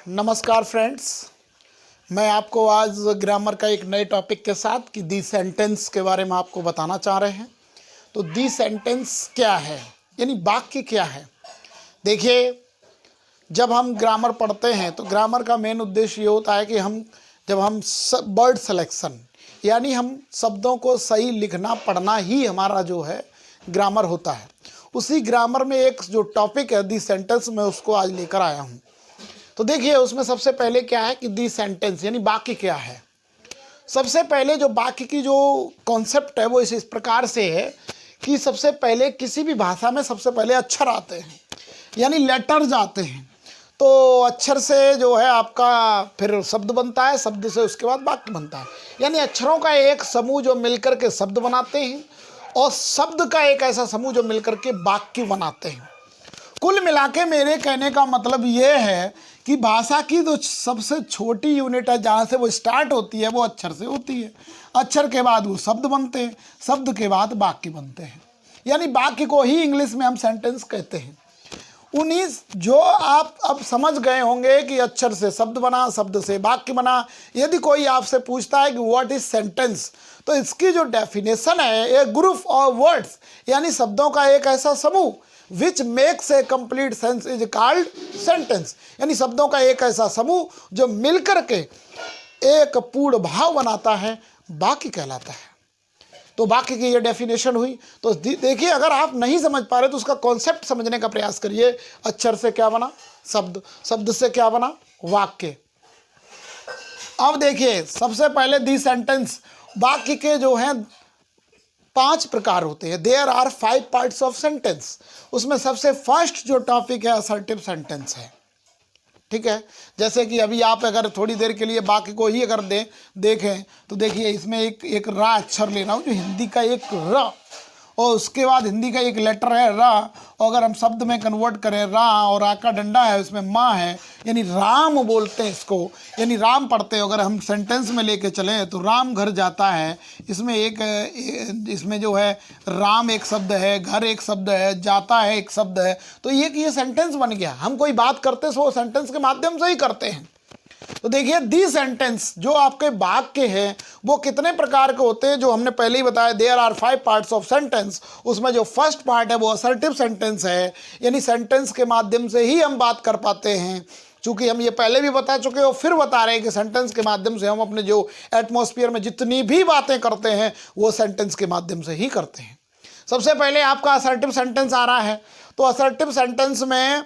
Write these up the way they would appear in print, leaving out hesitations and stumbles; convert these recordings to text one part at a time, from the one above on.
नमस्कार फ्रेंड्स, मैं आपको आज ग्रामर का एक नए टॉपिक के साथ कि दी सेंटेंस के बारे में आपको बताना चाह रहे हैं। तो दी सेंटेंस क्या है, यानी वाक्य क्या है। देखिए, जब हम ग्रामर पढ़ते हैं तो ग्रामर का मेन उद्देश्य ये होता है कि जब हम वर्ड सिलेक्शन यानी हम शब्दों को सही लिखना पढ़ना ही हमारा जो है ग्रामर होता है। उसी ग्रामर में एक जो टॉपिक है दी सेंटेंस, मैं उसको आज लेकर आया हूँ। तो देखिए, उसमें सबसे पहले क्या है कि दी सेंटेंस यानी वाक्य क्या है। सबसे पहले जो वाक्य की जो कॉन्सेप्ट है वो इस प्रकार से है कि सबसे पहले किसी भी भाषा में सबसे पहले अक्षर आते हैं, यानी लेटर्स आते हैं। तो अक्षर से जो है आपका फिर शब्द बनता है, शब्द से उसके बाद वाक्य बनता है। यानी अक्षरों का एक समूह जो मिलकर के शब्द बनाते हैं और शब्द का एक ऐसा समूह जो मिलकर के वाक्य बनाते हैं। कुल मिलाके मेरे कहने का मतलब ये है कि भाषा की जो सबसे छोटी यूनिट है जहाँ से वो स्टार्ट होती है वो अक्षर से होती है। अक्षर के बाद वो शब्द बनते हैं, शब्द के बाद वाक्य बनते हैं। यानी वाक्य को ही इंग्लिश में हम सेंटेंस कहते हैं। उन्हीं जो आप अब समझ गए होंगे कि अक्षर से शब्द बना, शब्द से वाक्य बना। यदि कोई आपसे पूछता है कि व्हाट इज सेंटेंस, तो इसकी जो डेफिनेशन है, ए ग्रुप ऑफ वर्ड्स यानी शब्दों का एक ऐसा समूह which makes a complete sense is called sentence. यानी शब्दों का एक ऐसा समूह जो मिलकर के एक पूर्ण भाव बनाता है, वाक्य कहलाता है। तो वाक्य की ये डेफिनेशन हुई। तो देखिए, अगर आप नहीं समझ पा रहे तो उसका कॉन्सेप्ट समझने का प्रयास करिए। अक्षर से क्या बना शब्द, शब्द से क्या बना वाक्य। अब देखिए, सबसे पहले दी सेंटेंस, वाक्य के जो हैं 5 प्रकार होते हैं। There are 5 parts of sentence. उसमें सबसे फर्स्ट जो टॉपिक है असर्टिव सेंटेंस है। ठीक है, जैसे कि अभी आप अगर थोड़ी देर के लिए वाक्य को ही अगर देखें तो देखिए, इसमें एक रा अक्षर लेना हो, जो हिंदी का एक र, और उसके बाद हिंदी का एक लेटर है रा, और अगर हम शब्द में कन्वर्ट करें रा, और रा का डंडा है, उसमें माँ है, यानी राम बोलते हैं इसको, यानी राम पढ़ते हैं। अगर हम सेंटेंस में लेके चलें तो राम घर जाता है, इसमें इसमें जो है राम एक शब्द है, घर एक शब्द है, जाता है एक शब्द है। तो ये सेंटेंस बन गया। हम कोई बात करते हैं तो वो सेंटेंस के माध्यम से ही करते हैं। तो देखिए, दी सेंटेंस जो आपके वाक्य हैं वो कितने प्रकार के होते हैं, जो हमने पहले ही बताया। There are 5 parts of sentence. उसमें जो फर्स्ट पार्ट है वो असर्टिव सेंटेंस है, यानी सेंटेंस के माध्यम से ही हम बात कर पाते हैं। चूंकि हम ये पहले भी बता चुके और फिर बता रहे हैं कि सेंटेंस के माध्यम से हम अपने जो एटमॉस्फेयर में जितनी भी बातें करते हैं वो सेंटेंस के माध्यम से ही करते हैं। सबसे पहले आपका असर्टिव सेंटेंस आ रहा है। तो असर्टिव सेंटेंस में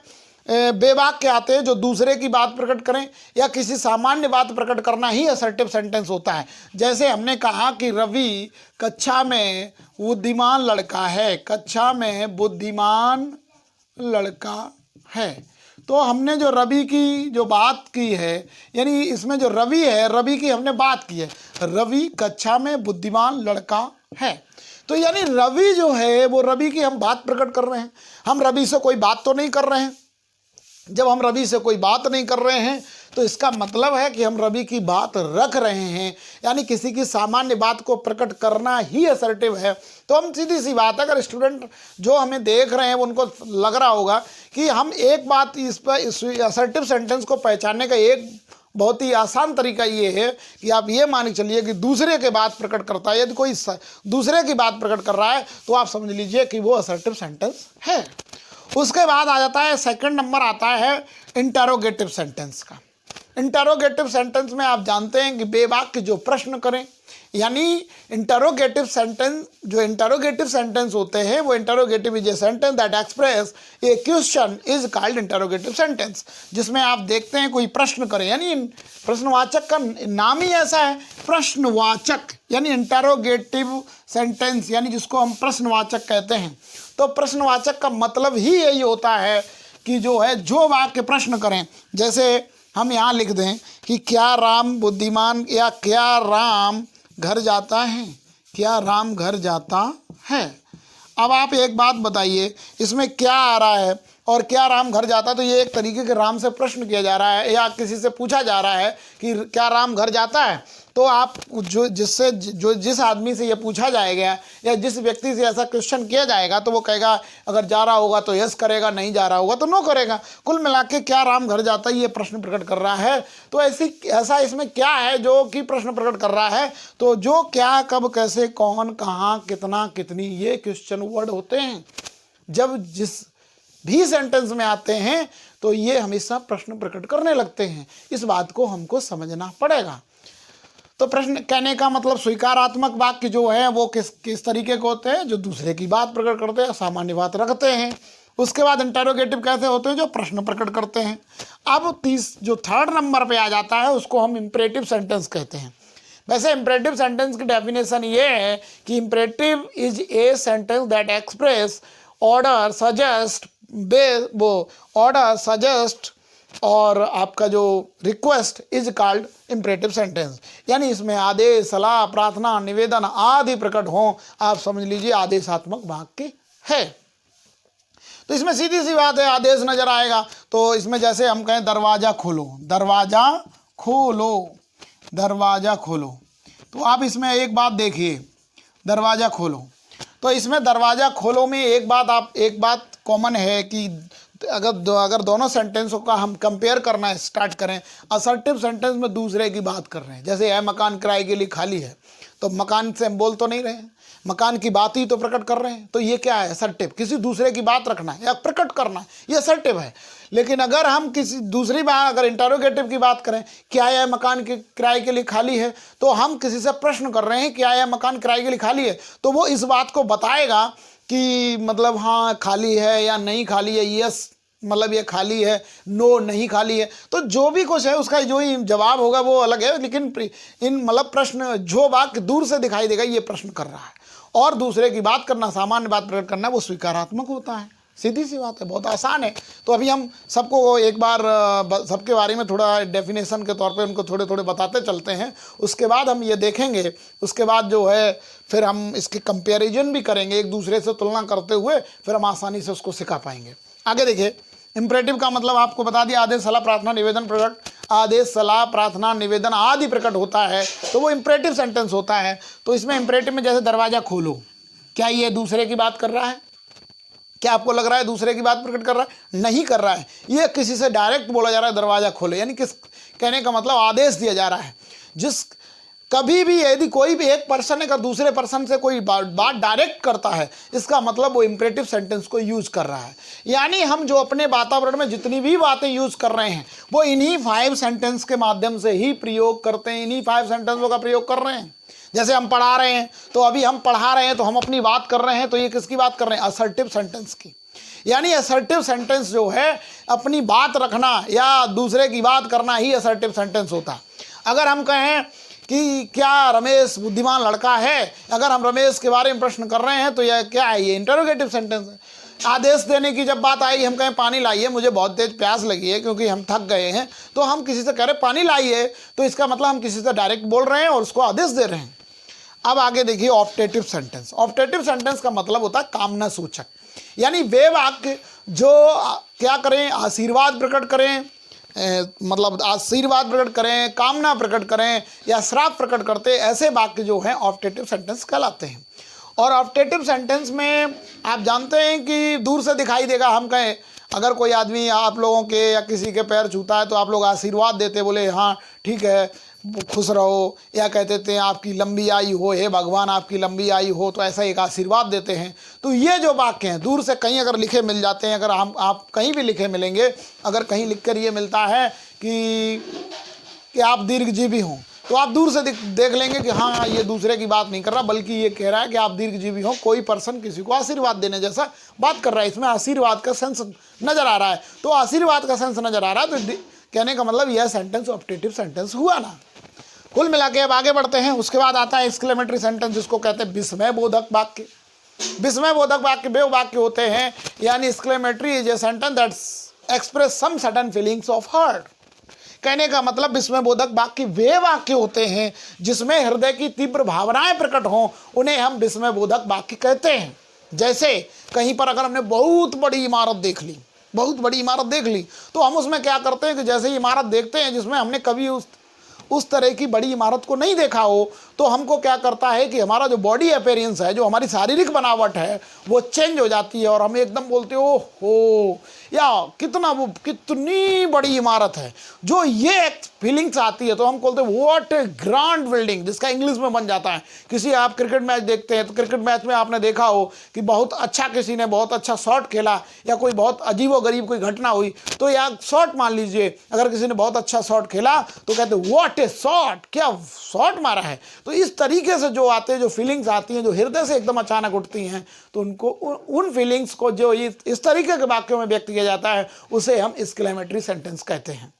बेवाक्य आते हैं जो दूसरे की बात प्रकट करें या किसी सामान्य बात प्रकट करना ही असर्टिव सेंटेंस होता है। जैसे हमने कहा कि रवि कक्षा में बुद्धिमान लड़का है, कक्षा में बुद्धिमान लड़का है। तो हमने जो रवि की जो बात की है, यानी इसमें जो रवि है, रवि की हमने बात की है, रवि कक्षा में बुद्धिमान लड़का है। तो यानी रवि जो है वो रवि की हम बात प्रकट कर रहे हैं। हम रवि से कोई बात तो नहीं कर रहे हैं। जब हम रवि से कोई बात नहीं कर रहे हैं तो इसका मतलब है कि हम रवि की बात रख रहे हैं, यानी किसी की सामान्य बात को प्रकट करना ही असर्टिव है। तो हम सीधी सी बात, अगर स्टूडेंट जो हमें देख रहे हैं उनको लग रहा होगा कि हम एक बात इस असर्टिव सेंटेंस को पहचानने का एक बहुत ही आसान तरीका ये है कि आप ये मान के चलिए कि दूसरे के बात प्रकट करता है। यदि कोई दूसरे की बात प्रकट कर रहा है तो आप समझ लीजिए कि वो असर्टिव सेंटेंस है। उसके बाद आ जाता है, सेकंड नंबर आता है इंटरोगेटिव सेंटेंस का। इंटरोगेटिव सेंटेंस में आप जानते हैं कि बेवाक्य जो प्रश्न करें, यानी इंटरोगेटिव सेंटेंस, जो इंटरोगेटिव सेंटेंस होते हैं वो interrogative is a sentence that express A question is called interrogative sentence. जिसमें आप देखते हैं कोई प्रश्न करें, यानी प्रश्नवाचक का नाम ही ऐसा है, प्रश्नवाचक, यानी इंटरोगेटिव सेंटेंस, यानी जिसको हम प्रश्नवाचक कहते हैं। तो प्रश्नवाचक का मतलब ही यही होता है कि जो है जो वाक्य प्रश्न करें, जैसे हम यहाँ लिख दें कि क्या राम बुद्धिमान, या क्या राम घर जाता है, क्या राम घर जाता है। अब आप एक बात बताइए, इसमें क्या आ रहा है और क्या राम घर जाता है। तो ये एक तरीके के राम से प्रश्न किया जा रहा है या किसी से पूछा जा रहा है कि क्या राम घर जाता है। तो आप जिस आदमी से ये पूछा जाएगा या जिस व्यक्ति से ऐसा क्वेश्चन किया जाएगा तो वो कहेगा अगर जा रहा होगा तो यस करेगा, नहीं जा रहा होगा तो नो करेगा। कुल मिला के क्या राम घर जाता है ये प्रश्न प्रकट कर रहा है। तो ऐसा इसमें क्या है जो कि प्रश्न प्रकट कर रहा है? तो जो, क्या, कब, कैसे, कौन, कहाँ, कितना, कितनी, ये क्वेश्चन वर्ड होते हैं। जब जिस भी सेंटेंस में आते हैं तो ये हमेशा प्रश्न प्रकट करने लगते हैं। इस बात को हमको समझना पड़ेगा। तो प्रश्न कहने का मतलब स्वीकारात्मक वाक्य जो है वो किस तरीके के होते हैं? जो दूसरे की बात प्रकट करते हैं, सामान्य बात रखते हैं। उसके बाद इंटरोगेटिव कैसे होते हैं? जो प्रश्न प्रकट करते हैं। अब जो थर्ड नंबर पे आ जाता है उसको हम इम्परेटिव सेंटेंस कहते हैं। वैसे इम्परेटिव सेंटेंस की डेफिनेशन ये है कि imperative is a sentence that express order, suggest और आपका जो request is called imperative sentence. यानी इसमें आदेश, सलाह, प्रार्थना, निवेदन आदि प्रकट हो, आप समझ लीजिए आदेशात्मक वाक्य है। तो इसमें सीधी सी बात है, आदेश नजर आएगा। तो इसमें जैसे हम कहें दरवाजा खोलो, दरवाजा खोलो, दरवाजा खोलो, तो आप इसमें एक बात देखिए, दरवाजा खोलो। तो इसमें दरवाजा खोलो में एक बात कॉमन है कि अगर दोनों सेंटेंसों का हम कंपेयर करना स्टार्ट करें, असर्टिव सेंटेंस में दूसरे की बात कर रहे हैं। जैसे है मकान किराए के लिए खाली है, तो मकान से हम बोल तो नहीं रहे हैं, मकान की बात ही तो प्रकट कर रहे हैं। तो ये क्या है? असर्टिव, किसी दूसरे की बात रखना है या प्रकट करना है, ये असर्टिव है। लेकिन अगर हम किसी दूसरी बात, अगर इंटरोगेटिव की बात करें, क्या यह मकान के किराए के लिए खाली है, तो हम किसी से प्रश्न कर रहे हैं क्या यह मकान किराए के लिए खाली है, तो वो इस बात को बताएगा कि मतलब हाँ खाली है या नहीं खाली है, यस मतलब ये खाली है, नो नहीं खाली है। तो जो भी कुछ है उसका जो ही जवाब होगा वो अलग है। लेकिन इन मतलब प्रश्न, जो वाक्य दूर से दिखाई देगा ये प्रश्न कर रहा है, और दूसरे की बात करना, सामान्य बात प्रकट करना, वो स्वीकारात्मक होता है। सीधी सी बात है, बहुत आसान है। तो अभी हम सबको एक बार सबके बारे में थोड़ा डेफिनेशन के तौर पे उनको थोड़े थोड़े बताते चलते हैं। उसके बाद हम ये देखेंगे, उसके बाद जो है फिर हम इसके कंपैरिजन भी करेंगे, एक दूसरे से तुलना करते हुए फिर हम आसानी से उसको सिखा पाएंगे। आगे देखिए, इम्परेटिव का मतलब आपको बता दिया, आदेश, सलाह, प्रार्थना, निवेदन प्रकट, आदेश, सलाह, प्रार्थना, निवेदन आदि प्रकट होता है, तो वो इम्परेटिव सेंटेंस होता है। तो इसमें इम्परेटिव में जैसे दरवाजा खोलो, क्या ये दूसरे की बात कर रहा है? क्या आपको लग रहा है दूसरे की बात प्रकट कर रहा है? नहीं कर रहा है। ये किसी से डायरेक्ट बोला जा रहा है दरवाजा खोले, यानी किस कहने का मतलब आदेश दिया जा रहा है। जिस कभी भी यदि कोई भी एक पर्सन अगर दूसरे पर्सन से कोई बात डायरेक्ट करता है, इसका मतलब वो इम्परेटिव सेंटेंस को यूज कर रहा है। यानी हम जो अपने वातावरण में जितनी भी बातें यूज कर रहे हैं वो इन्हीं 5 सेंटेंस के माध्यम से ही प्रयोग करते हैं, इन्हीं 5 सेंटेंसों का प्रयोग कर रहे हैं। जैसे हम पढ़ा रहे हैं, तो अभी हम पढ़ा रहे हैं तो हम अपनी बात कर रहे हैं, तो ये किसकी बात कर रहे हैं? असर्टिव सेंटेंस की। यानी असर्टिव सेंटेंस जो है अपनी बात रखना या दूसरे की बात करना ही असर्टिव सेंटेंस होता है। अगर हम कहें कि क्या रमेश बुद्धिमान लड़का है, अगर हम रमेश के बारे में प्रश्न कर रहे हैं तो यह क्या है? ये इंटरोगेटिव सेंटेंस है। आदेश देने की जब बात आएगी, हम कहें पानी लाइए, मुझे बहुत तेज प्यास लगी है क्योंकि हम थक गए हैं, तो हम किसी से कह रहे पानी लाइए, तो इसका मतलब हम किसी से डायरेक्ट बोल रहे हैं और उसको आदेश दे रहे हैं। अब आगे देखिए ऑप्टेटिव सेंटेंस। ऑप्टेटिव सेंटेंस का मतलब होता है कामना सूचक, यानी वे वाक्य जो क्या करें? आशीर्वाद प्रकट करें, मतलब आशीर्वाद प्रकट करें, कामना प्रकट करें या श्राप प्रकट करते, ऐसे वाक्य जो हैं ऑप्टेटिव सेंटेंस कहलाते हैं। और ऑप्टेटिव सेंटेंस में आप जानते हैं कि दूर से दिखाई देगा, हम कहें अगर कोई आदमी आप लोगों के या किसी के पैर छूता है तो आप लोग आशीर्वाद देते, बोले हाँ ठीक है खुश रहो, या कहते थे आपकी लंबी आयु हो, हे भगवान आपकी लंबी आयु हो, तो ऐसा एक आशीर्वाद देते हैं। तो ये जो वाक्य हैं दूर से कहीं अगर लिखे मिल जाते हैं, अगर आप कहीं भी लिखे मिलेंगे, अगर कहीं लिख कर ये मिलता है कि आप दीर्घजीवी हों, तो आप दूर से देख लेंगे कि हाँ ये दूसरे की बात नहीं कर रहा, बल्कि ये कह रहा है कि आप दीर्घजीवी हो, कोई पर्सन किसी को आशीर्वाद देने जैसा बात कर रहा है। इसमें आशीर्वाद का सेंस नज़र आ रहा है। तो आशीर्वाद का सेंस नज़र आ रहा है, तो कहने का मतलब यह सेंटेंस ऑप्टेटिव सेंटेंस हुआ ना। कुल मिला के अब आगे बढ़ते हैं। उसके बाद आता है एक्सक्लेमेटरी सेंटेंस, जिसको कहते हैं विस्मय बोधक वाक्य। विस्मय बोधक वाक्य वे वाक्य होते हैं, यानी exclamatory is a sentence that express some sudden feelings of heart. कहने का मतलब विस्मय बोधक वाक्य वे वाक्य होते हैं जिसमें हृदय की तीव्र भावनाएं प्रकट हों, उन्हें हम विस्मय बोधक वाक्य कहते हैं। जैसे कहीं पर अगर हमने बहुत बड़ी इमारत देख ली, बहुत बड़ी इमारत देख ली, तो हम उसमें क्या करते हैं कि जैसे ही इमारत देखते हैं जिसमें हमने कभी उस तरह की बड़ी इमारत को नहीं देखा हो, तो हमको क्या करता है कि हमारा जो बॉडी अपीयरेंस है, जो हमारी शारीरिक बनावट है, वो चेंज हो जाती है और हम एकदम बोलते हो या कितनी बड़ी इमारत है। जो ये फीलिंग्स आती है तो हम बोलते हैं व्हाट ए ग्रैंड बिल्डिंग, जिसका इंग्लिश में बन जाता है। किसी आप क्रिकेट मैच देखते हैं तो क्रिकेट मैच में आपने देखा हो कि बहुत अच्छा, किसी ने बहुत अच्छा शॉट खेला या कोई बहुत अजीबोगरीब कोई घटना हुई, तो या शॉट मान लीजिए, अगर किसी ने बहुत अच्छा शॉट खेला तो कहते हैं व्हाट ए शॉट, क्या शॉट मारा है। तो इस तरीके से जो आते हैं, जो फीलिंग्स आती हैं, जो हृदय से एकदम अचानक उठती हैं, तो उनको उन फीलिंग्स को जो इस तरीके के वाक्यों में व्यक्त किया जाता है, उसे हम एक्सक्लेमेटरी सेंटेंस कहते हैं।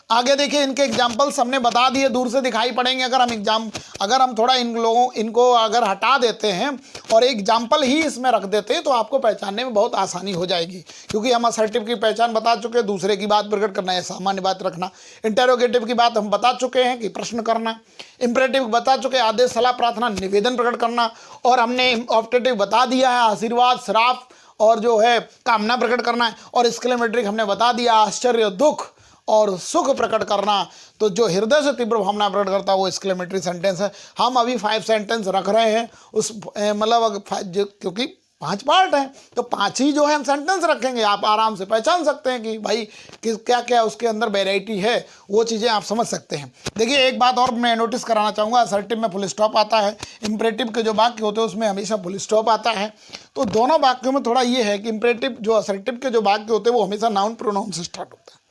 आगे देखिए, इनके एग्जाम्पल्स हमने बता दिए, दूर से दिखाई पड़ेंगे। अगर हम थोड़ा इनको अगर हटा देते हैं और एग्जाम्पल ही इसमें रख देते हैं तो आपको पहचानने में बहुत आसानी हो जाएगी, क्योंकि हम असर्टिव की पहचान बता चुके हैं, दूसरे की बात प्रकट करना है, सामान्य बात रखना। इंटेरोगेटिव की बात हम बता चुके हैं कि प्रश्न करना। इंपरेटिव बता चुके, आदेश, सलाह, प्रार्थना, निवेदन प्रकट करना। और हमने ऑप्टेटिव बता दिया है, आशीर्वाद, श्राप और जो है कामना प्रकट करना है। और एक्सक्लेमेटरी हमने बता दिया, आश्चर्य, दुख और सुख प्रकट करना। तो जो हृदय से तीव्र भावना प्रकट करता है वो एक्सक्लेमेटरी सेंटेंस है। हम अभी 5 सेंटेंस रख रहे हैं, उस मतलब क्योंकि 5 पार्ट हैं तो 5 ही जो है हम सेंटेंस रखेंगे। आप आराम से पहचान सकते हैं कि भाई क्या क्या उसके अंदर वेराइटी है, वो चीज़ें आप समझ सकते हैं। देखिए, एक बात और मैं नोटिस कराना चाहूँगा, असर्टिव में फुल स्टॉप आता है, इंपरेटिव के जो वाक्य होते हैं उसमें हमेशा फुल स्टॉप आता है। तो दोनों वाक्यों में थोड़ा ये है कि इंपरेटिव जो असर्टिव के जो वाक्य होते हैं वो हमेशा नाउन प्रोनाउन से स्टार्ट होता है।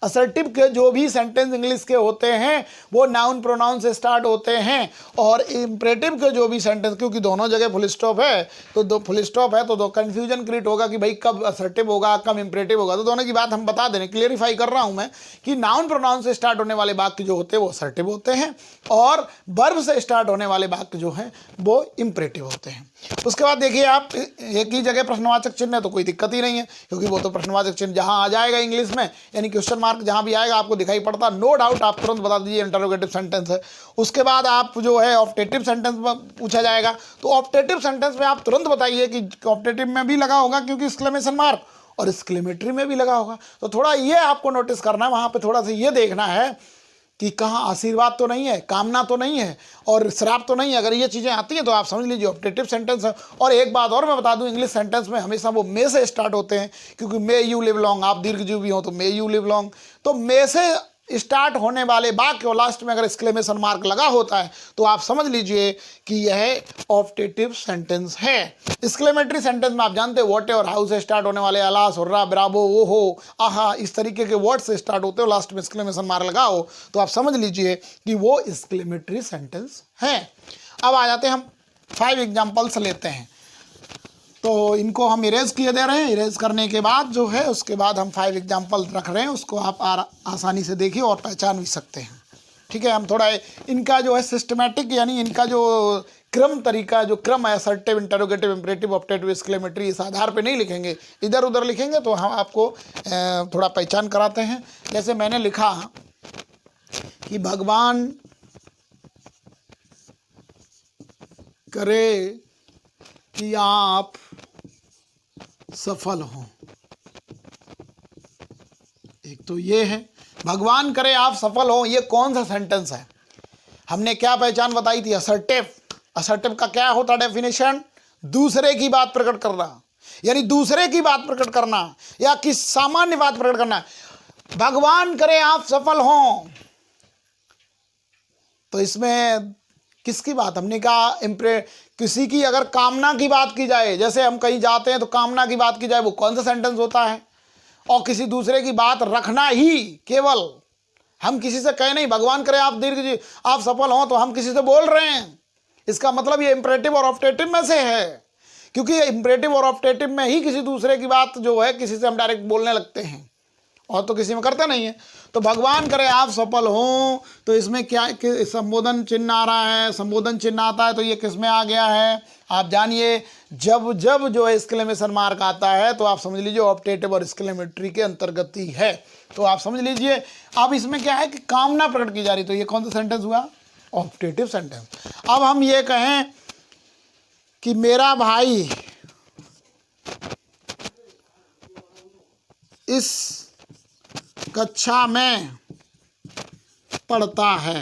असर्टिव के जो भी सेंटेंस इंग्लिश के होते हैं वो नाउन प्रोनाउन से स्टार्ट होते हैं, और इंपरेटिव के जो भी सेंटेंस, क्योंकि दोनों जगह फुल स्टॉप है तो दो फुल स्टॉप है तो दो कन्फ्यूजन क्रिएट होगा कि भाई कब असर्टिव होगा कब इंपरेटिव होगा। तो दोनों की बात हम बता दें, क्लियरिफाई कर रहा हूं मैं कि नाउन प्रोनाउन से स्टार्ट होने वाले वाक्य जो होते हैं वो असर्टिव होते हैं, और वर्ब से स्टार्ट होने वाले वाक्य जो हैं वो इंपरेटिव होते हैं। उसके बाद देखिए, आप एक ही जगह प्रश्नवाचक चिन्ह है तो कोई दिक्कत ही नहीं है, क्योंकि वो तो प्रश्नवाचक चिन्ह जहां आ जाएगा इंग्लिश में, यानी क्वेश्चन मार्क जहां भी आएगा आपको दिखाई पड़ता, नो डाउट आप तुरंत बता दीजिए इंटरोगेटिव सेंटेंस है। उसके बाद आप जो है ऑप्टेटिव सेंटेंस में पूछा जाएगा, तो ऑप्टेटिव सेंटेंस में आप तुरंत बताइए कि ऑप्टेटिव में भी लगा होगा क्योंकि एक्सक्लेमेशन मार्क, और एक्सक्लेमेटरी में भी लगा होगा। तो थोड़ा ये आपको नोटिस करना है, वहां पर थोड़ा सा ये देखना है कि कहाँ आशीर्वाद तो नहीं है, कामना तो नहीं है और श्राप तो नहीं है। अगर ये चीज़ें आती हैं तो आप समझ लीजिए ऑप्टेटिव सेंटेंस है। और एक बात और मैं बता दूं, इंग्लिश सेंटेंस में हमेशा वो मे से स्टार्ट होते हैं, क्योंकि मे यू लिव लॉन्ग, आप दीर्घजीवी भी हो तो मे यू लिव लॉन्ग। तो मे से स्टार्ट होने वाले वाक्य और लास्ट में अगर एक्सक्लेमेशन मार्क लगा होता है तो आप समझ लीजिए कि यह ऑप्टेटिव सेंटेंस है। एक्सक्लेमेटरी सेंटेंस में आप जानते हैं व्हाट और हाउ से स्टार्ट होने वाले अलास, हुर्रा, ब्रावो, ओहो, आहा, इस तरीके के वर्ड से स्टार्ट होते हो, लास्ट में एक्सक्लेमेशन मार्क लगा हो तो आप समझ लीजिए कि वो एक्सक्लेमेटरी सेंटेंस है। अब आ जाते हैं, हम 5 एग्जाम्पल्स लेते हैं। तो इनको हम इरेज किए दे रहे हैं, इरेज करने के बाद जो है उसके बाद हम 5 एग्जाम्पल रख रहे हैं, उसको आप आसानी से देखिए और पहचान भी सकते हैं। ठीक है, हम थोड़ा इनका जो है सिस्टमेटिक, यानी इनका जो क्रम तरीका, जो क्रम है, assertive, interrogative, imperative, optative, exclamatory, इस आधार पे नहीं लिखेंगे, इधर उधर लिखेंगे तो हम आपको थोड़ा पहचान कराते हैं। जैसे मैंने लिखा कि भगवान करे कि आप सफल हों। एक तो ये है, भगवान करे आप सफल हो, ये कौन सा सेंटेंस है? हमने क्या पहचान बताई थी? असर्टिव। असर्टिव का क्या होता डेफिनेशन? दूसरे की बात प्रकट करना, यानी दूसरे की बात प्रकट करना या किस सामान्य बात प्रकट करना। भगवान करे आप सफल हों, तो इसमें किसकी बात? हमने कहा किसी की अगर कामना की बात की जाए, जैसे हम कहीं जाते हैं तो कामना की बात की जाए, वो कौन सा सेंटेंस होता है? और किसी दूसरे की बात रखना ही, केवल हम किसी से कहे नहीं भगवान करे आप सफल हो, तो हम किसी से बोल रहे हैं, इसका मतलब ये इंपरेटिव और ऑप्टेटिव में से है, क्योंकि इंपरेटिव और ऑप्टेटिव में ही किसी दूसरे की बात जो है किसी से हम डायरेक्ट बोलने लगते हैं, और तो किसी में करते नहीं है। तो भगवान करे आप सफल हों, तो इसमें क्या संबोधन चिन्ह आ रहा है? संबोधन चिन्ह आता है तो ये किस में आ गया है? आप जानिए, जब जब जो है एक्सक्लेमेशन मार्क आता है तो आप समझ लीजिए ऑप्टेटिव और एक्सक्लेमेटरी के अंतर्गत ही है। तो आप समझ लीजिए, अब इसमें क्या है कि कामना प्रकट की जा रही, तो ये कौन सा सेंटेंस हुआ? Optative sentence. अब हम ये कहें कि मेरा भाई इस कक्षा में पड़ता है।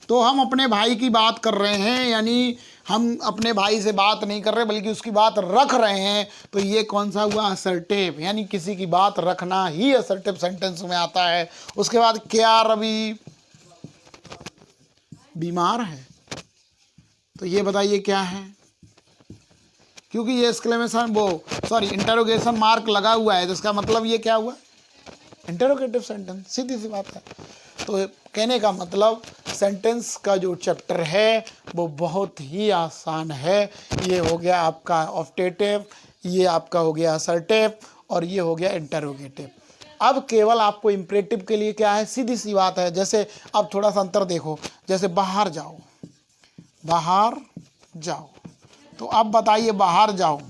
तो हम अपने भाई की बात कर रहे हैं, यानी हम अपने भाई से बात नहीं कर रहे बल्कि उसकी बात रख रहे हैं। तो ये कौन सा हुआ? असर्टिव, यानी किसी की बात रखना ही असर्टिव सेंटेंस में आता है। उसके बाद क्या रवि बीमार है? तो ये बताइए क्या है, क्योंकि ये इंटरोगेशन मार्क लगा हुआ है, तो इसका मतलब ये क्या हुआ? इंटरोगेटिव सेंटेंस, सीधी सी बात है। तो कहने का मतलब सेंटेंस का जो चैप्टर है वो बहुत ही आसान है। ये हो गया आपका ऑप्टेटिव, ये आपका हो गया असर्टिव, और ये हो गया इंटरोगेटिव। अब केवल आपको इम्परेटिव के लिए क्या है, सीधी सी बात है। जैसे अब थोड़ा सा अंतर देखो, जैसे बाहर जाओ, बाहर जाओ, तो अब बताइए बाहर जाओ,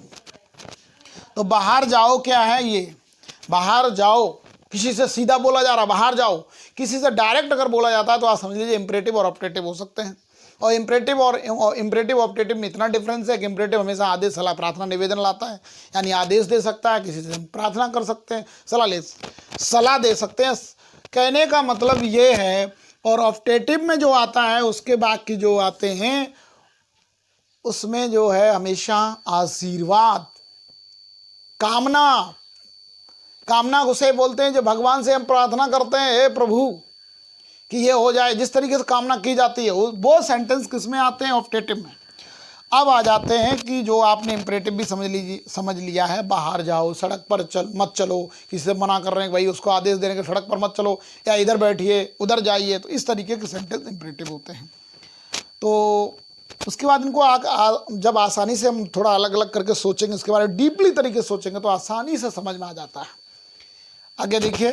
तो बाहर जाओ क्या है? ये बाहर जाओ किसी से सीधा बोला जा रहा, बाहर जाओ। किसी से डायरेक्ट अगर बोला जाता है तो आप समझ लीजिए इंपरेटिव और ऑप्टेटिव हो सकते हैं। और इंपरेटिव और इंपरेटिव ऑप्टेटिव में इतना डिफरेंस है कि इंपरेटिव हमेशा आदेश, सलाह, प्रार्थना, निवेदन लाता है, यानी आदेश दे सकता है, किसी से प्रार्थना कर सकते हैं, सलाह दे सकते हैं। कहने का मतलब ये है। और ऑप्टेटिव में जो आता है उसके बाकी जो आते हैं उसमें जो है हमेशा आशीर्वाद, कामना उसे बोलते हैं जो भगवान से हम प्रार्थना करते हैं, हे प्रभु कि ये हो जाए, जिस तरीके से कामना की जाती है, वो सेंटेंस किस में आते हैं? ऑप्टेटिव में। अब आ जाते हैं कि जो आपने इंपरेटिव भी समझ लिया है, बाहर जाओ, सड़क पर मत चलो, किसी से मना कर रहे हैं भाई, उसको आदेश दे रहे हैं कि सड़क पर मत चलो, या इधर बैठिए, उधर जाइए, तो इस तरीके के सेंटेंस इंपरेटिव होते हैं। तो उसके बाद इनको जब आसानी से हम थोड़ा अलग अलग करके सोचेंगे, इसके बारे में डीपली तरीके से सोचेंगे तो आसानी से समझ में आ जाता है। आगे देखिए,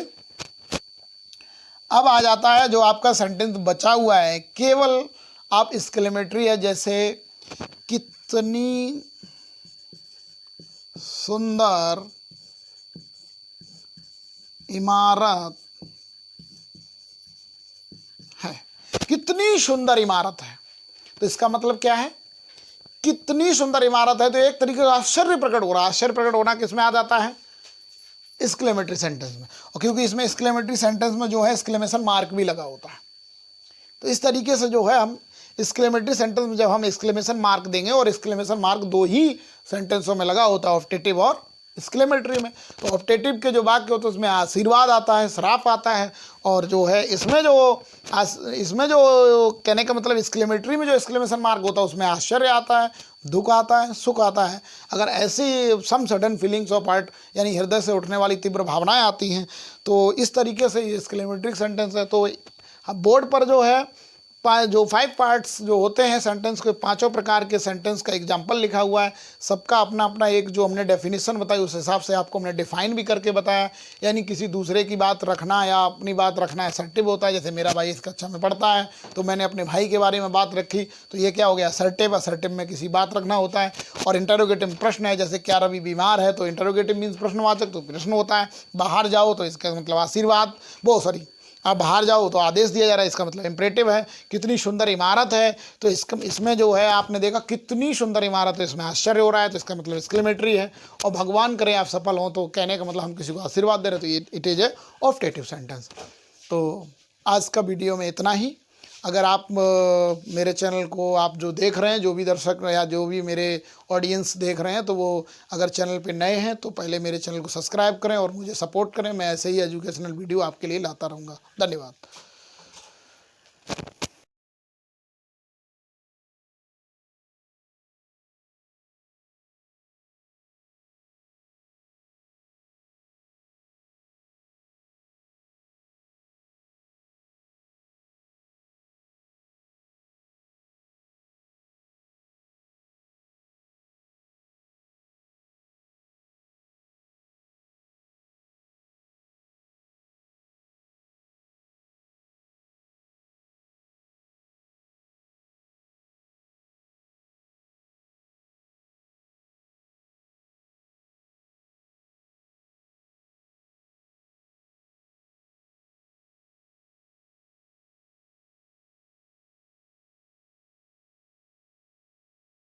अब आ जाता है जो आपका सेंटेंस बचा हुआ है, केवल आप एक्सक्लेमेटरी है, जैसे कितनी सुंदर इमारत है, कितनी सुंदर इमारत है। तो इसका मतलब क्या है? कितनी सुंदर इमारत है, तो एक तरीके का आश्चर्य प्रकट हो रहा है। आश्चर्य प्रकट होना किस में आ जाता है? एक्सक्लेमेटरी सेंटेंस में। और क्योंकि इसमें एक्सक्लेमेटरी सेंटेंस में जो है एक्सक्लेमेशन मार्क भी लगा होता है, तो इस तरीके से जो है हम एक्सक्लेमेटरी सेंटेंस में जब हम एक्सक्लेमेशन मार्क देंगे, और एक्सक्लेमेशन मार्क दो ही सेंटेंसों में लगा होता है, ऑप्टेटिव और एक्सक्लेमेटरी में। तो ऑप्टेटिव के जो वाक्य होते हैं उसमें आशीर्वाद आता है, श्राप आता है, और जो है इसमें जो कहने का मतलब एक्सक्लेमेटरी में जो एक्सक्लेमेशन मार्क होता है उसमें आश्चर्य आता है, दुख आता है, सुख आता है। अगर ऐसी some sudden feelings of heart, यानी हृदय से उठने वाली तीव्र भावनाएं आती हैं, तो इस तरीके से ये एक्सक्लेमेटरी सेंटेंस है। तो बोर्ड पर जो है जो 5 पार्ट्स जो होते हैं सेंटेंस के, 5 प्रकार के सेंटेंस का एग्जाम्पल लिखा हुआ है। सबका अपना अपना एक जो हमने डेफिनेशन बताई उस हिसाब से आपको हमने डिफाइन भी करके बताया। यानी किसी दूसरे की बात रखना या अपनी बात रखना असर्टिव होता है। जैसे मेरा भाई इस कक्षा में पढ़ता है तो मैंने अपने भाई के बारे में बात रखी, तो ये क्या हो गया? असर्टिव। असर्टिव में किसी बात रखना होता है। और इंटरोगेटिव प्रश्न है, जैसे क्या रवि बीमार है, तो इंटरोगेटिव मीन्स प्रश्नवाचक, तो प्रश्न होता है। बाहर जाओ तो इसका मतलब आशीर्वाद, अब बाहर जाओ तो आदेश दिया जा रहा है, इसका मतलब इंपरेटिव है। कितनी सुंदर इमारत है, तो इसमें जो है आपने देखा कितनी सुंदर इमारत है, इसमें आश्चर्य हो रहा है, तो इसका मतलब एक्सक्लेमेटरी है। और भगवान करे आप सफल हों, तो कहने का मतलब हम किसी को आशीर्वाद दे रहे हैं, तो it is a optative sentence. तो आज का वीडियो में इतना ही। अगर आप मेरे चैनल को आप जो देख रहे हैं, जो भी दर्शक या जो भी मेरे ऑडियंस देख रहे हैं, तो वो अगर चैनल पे नए हैं तो पहले मेरे चैनल को सब्सक्राइब करें और मुझे सपोर्ट करें। मैं ऐसे ही एजुकेशनल वीडियो आपके लिए लाता रहूँगा। धन्यवाद।